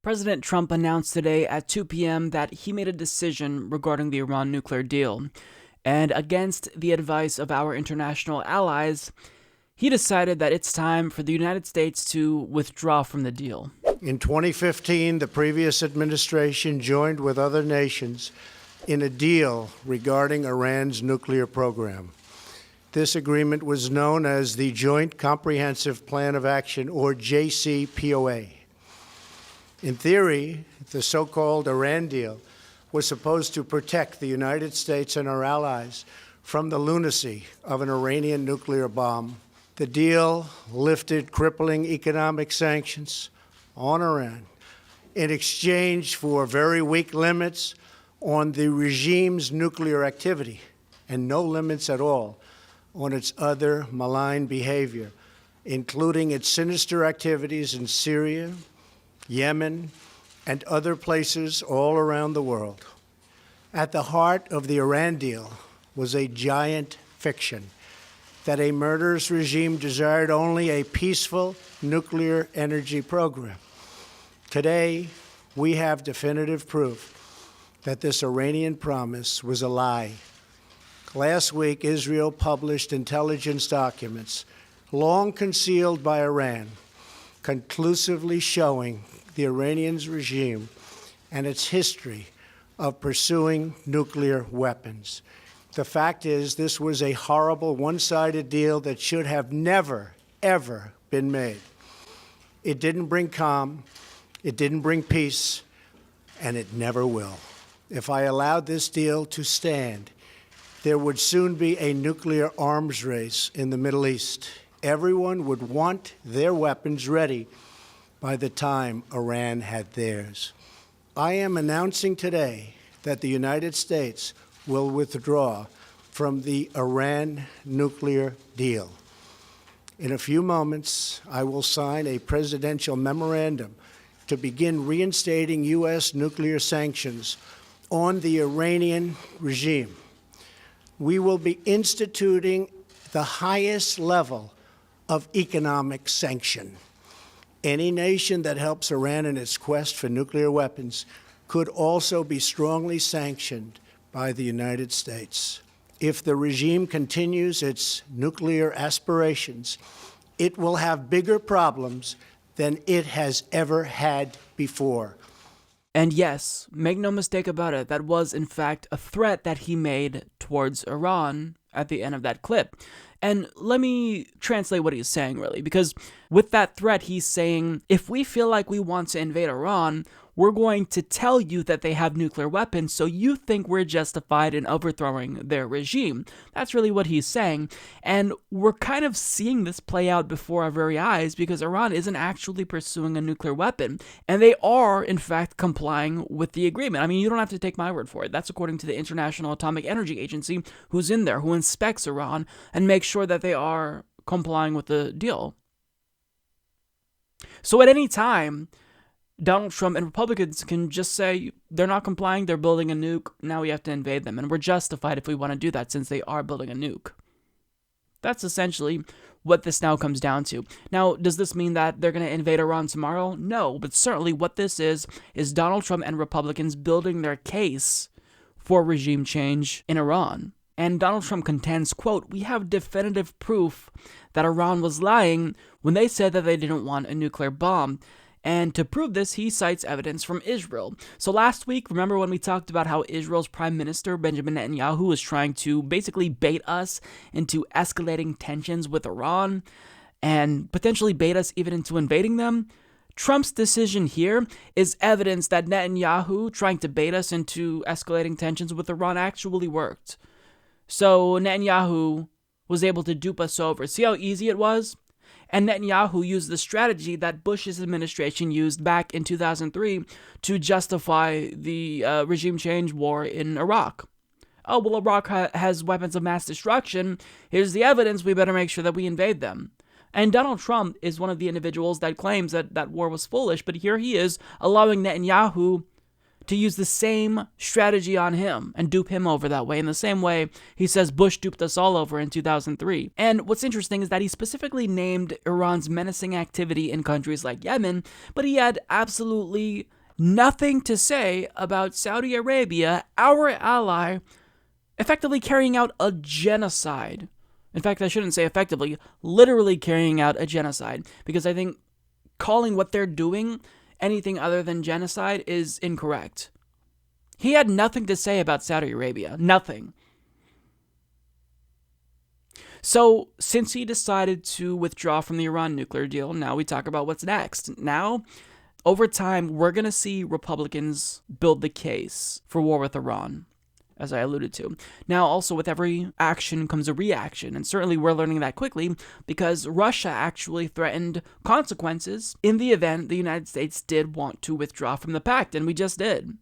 President Trump announced today at 2 p.m. that he made a decision regarding the Iran nuclear deal. And against the advice of our international allies, he decided that it's time for the United States to withdraw from the deal. In 2015, the previous administration joined with other nations in a deal regarding Iran's nuclear program. This agreement was known as the Joint Comprehensive Plan of Action, or JCPOA. In theory, the so-called Iran deal was supposed to protect the United States and our allies from the lunacy of an Iranian nuclear bomb. The deal lifted crippling economic sanctions on Iran in exchange for very weak limits on the regime's nuclear activity and no limits at all on its other malign behavior, including its sinister activities in Syria, Yemen, and other places all around the world. At the heart of the Iran deal was a giant fiction that a murderous regime desired only a peaceful nuclear energy program. Today, we have definitive proof that this Iranian promise was a lie. Last week, Israel published intelligence documents, long concealed by Iran, conclusively showing the Iranian regime and its history of pursuing nuclear weapons. The fact is, this was a horrible one-sided deal that should have never, ever been made. It didn't bring calm, it didn't bring peace, and it never will. If I allowed this deal to stand, there would soon be a nuclear arms race in the Middle East. Everyone would want their weapons ready by the time Iran had theirs. I am announcing today that the United States will withdraw from the Iran nuclear deal. In a few moments, I will sign a presidential memorandum to begin reinstating U.S. nuclear sanctions on the Iranian regime. We will be instituting the highest level of economic sanction. Any nation that helps Iran in its quest for nuclear weapons could also be strongly sanctioned by the United States. If the regime continues its nuclear aspirations, it will have bigger problems than it has ever had before. And yes, make no mistake about it, that was in fact a threat that he made towards Iran at the end of that clip. And let me translate what he's saying, really, because with that threat, he's saying, if we feel like we want to invade Iran, we're going to tell you that they have nuclear weapons, so you think we're justified in overthrowing their regime. That's really what he's saying. And we're kind of seeing this play out before our very eyes because Iran isn't actually pursuing a nuclear weapon. And they are, in fact, complying with the agreement. I mean, you don't have to take my word for it. That's according to the International Atomic Energy Agency, who's in there, who inspects Iran and makes sure that they are complying with the deal. So at any time, Donald Trump and Republicans can just say they're not complying, they're building a nuke, now we have to invade them. And we're justified if we want to do that since they are building a nuke. That's essentially what this now comes down to. Now, does this mean that they're going to invade Iran tomorrow? No, but certainly what this is Donald Trump and Republicans building their case for regime change in Iran. And Donald Trump contends, quote, we have definitive proof that Iran was lying when they said that they didn't want a nuclear bomb. And to prove this, he cites evidence from Israel. So last week, remember when we talked about how Israel's Prime Minister, Benjamin Netanyahu, was trying to basically bait us into escalating tensions with Iran and potentially bait us even into invading them? Trump's decision here is evidence that Netanyahu trying to bait us into escalating tensions with Iran actually worked. So Netanyahu was able to dupe us over. See how easy it was? And Netanyahu used the strategy that Bush's administration used back in 2003 to justify the regime change war in Iraq. Oh, well, Iraq has weapons of mass destruction. Here's the evidence. We better make sure that we invade them. And Donald Trump is one of the individuals that claims that that war was foolish, but here he is allowing Netanyahu to use the same strategy on him and dupe him over that way, in the same way he says Bush duped us all over in 2003. And what's interesting is that he specifically named Iran's menacing activity in countries like Yemen, but he had absolutely nothing to say about Saudi Arabia, our ally, effectively carrying out a genocide. In fact, I shouldn't say effectively, literally carrying out a genocide, because I think calling what they're doing anything other than genocide is incorrect. He had nothing to say about Saudi Arabia. Nothing. So, since he decided to withdraw from the Iran nuclear deal, now we talk about what's next. Now, over time, we're going to see Republicans build the case for war with Iran, as I alluded to. Now, also, with every action comes a reaction, and certainly we're learning that quickly because Russia actually threatened consequences in the event the United States did want to withdraw from the pact, and we just did.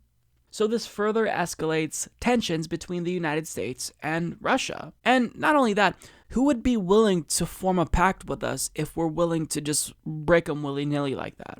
So this further escalates tensions between the United States and Russia. And not only that, who would be willing to form a pact with us if we're willing to just break them willy-nilly like that?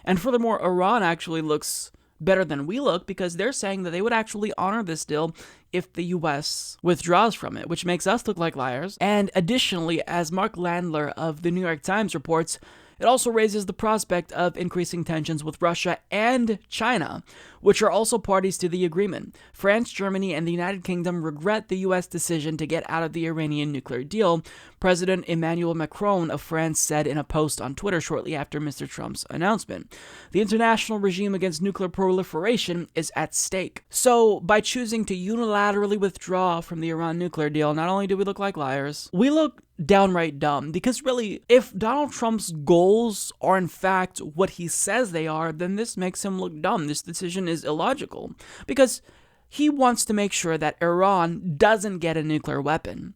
And furthermore, Iran actually looks better than we look because they're saying that they would actually honor this deal if the U.S. withdraws from it, which makes us look like liars. And additionally, as Mark Landler of the New York Times reports, it also raises the prospect of increasing tensions with Russia and China, which are also parties to the agreement. France, Germany, and the United Kingdom regret the U.S. decision to get out of the Iranian nuclear deal, President Emmanuel Macron of France said in a post on Twitter shortly after Mr. Trump's announcement. The international regime against nuclear proliferation is at stake. So, by choosing to unilaterally withdraw from the Iran nuclear deal, not only do we look like liars, we look downright dumb. Because really, if Donald Trump's goals are in fact what he says they are, then this makes him look dumb. This decision is illogical. Because he wants to make sure that Iran doesn't get a nuclear weapon.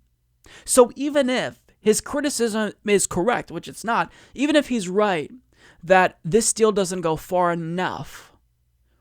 So even if his criticism is correct, which it's not, even if he's right that this deal doesn't go far enough,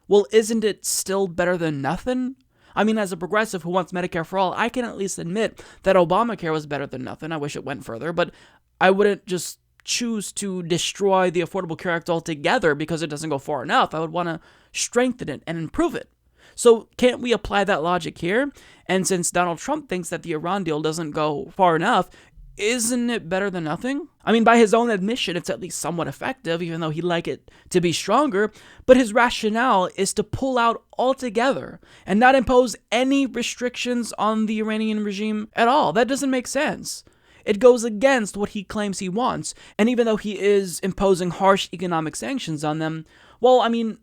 well, isn't it still better than nothing? I mean, as a progressive who wants Medicare for all, I can at least admit that Obamacare was better than nothing. I wish it went further, but I wouldn't just choose to destroy the Affordable Care Act altogether because it doesn't go far enough. I would want to strengthen it and improve it. So can't we apply that logic here? And since Donald Trump thinks that the Iran deal doesn't go far enough, isn't it better than nothing? I mean, by his own admission, it's at least somewhat effective, even though he'd like it to be stronger. But his rationale is to pull out altogether and not impose any restrictions on the Iranian regime at all. That doesn't make sense. It goes against what he claims he wants. And even though he is imposing harsh economic sanctions on them, well, I mean,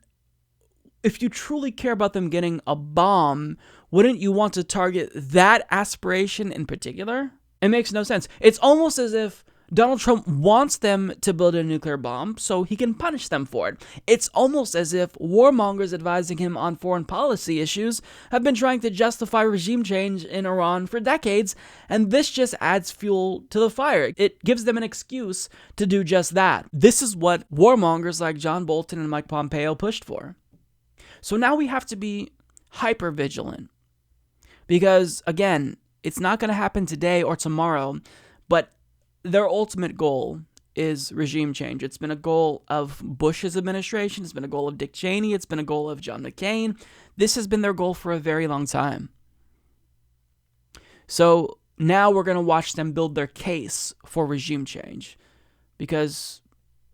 if you truly care about them getting a bomb, wouldn't you want to target that aspiration in particular? It makes no sense. It's almost as if Donald Trump wants them to build a nuclear bomb so he can punish them for it. It's almost as if warmongers advising him on foreign policy issues have been trying to justify regime change in Iran for decades, and this just adds fuel to the fire. It gives them an excuse to do just that. This is what warmongers like John Bolton and Mike Pompeo pushed for. So now we have to be hyper vigilant because, again, it's not going to happen today or tomorrow, but their ultimate goal is regime change. It's been a goal of Bush's administration. It's been a goal of Dick Cheney. It's been a goal of John McCain. This has been their goal for a very long time. So now we're going to watch them build their case for regime change because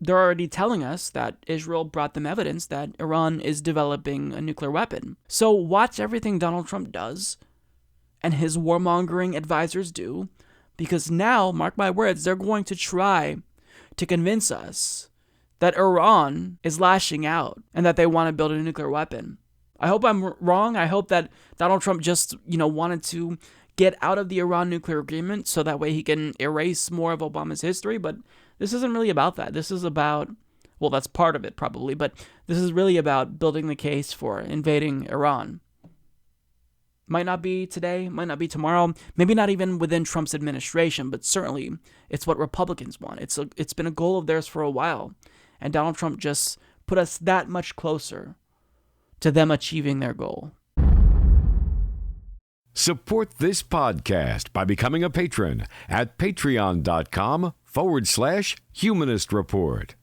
they're already telling us that Israel brought them evidence that Iran is developing a nuclear weapon. So watch everything Donald Trump does and his warmongering advisors do, because now, mark my words, they're going to try to convince us that Iran is lashing out and that they want to build a nuclear weapon. I hope I'm wrong. I hope that Donald Trump just, wanted to get out of the Iran nuclear agreement so that way he can erase more of Obama's history, but this isn't really about that. This is about, well, that's part of it probably, but this is really about building the case for invading Iran. Might not be today, might not be tomorrow, maybe not even within Trump's administration, but certainly it's what Republicans want. It's been a goal of theirs for a while, and Donald Trump just put us that much closer to them achieving their goal. Support this podcast by becoming a patron at patreon.com/Humanist Report.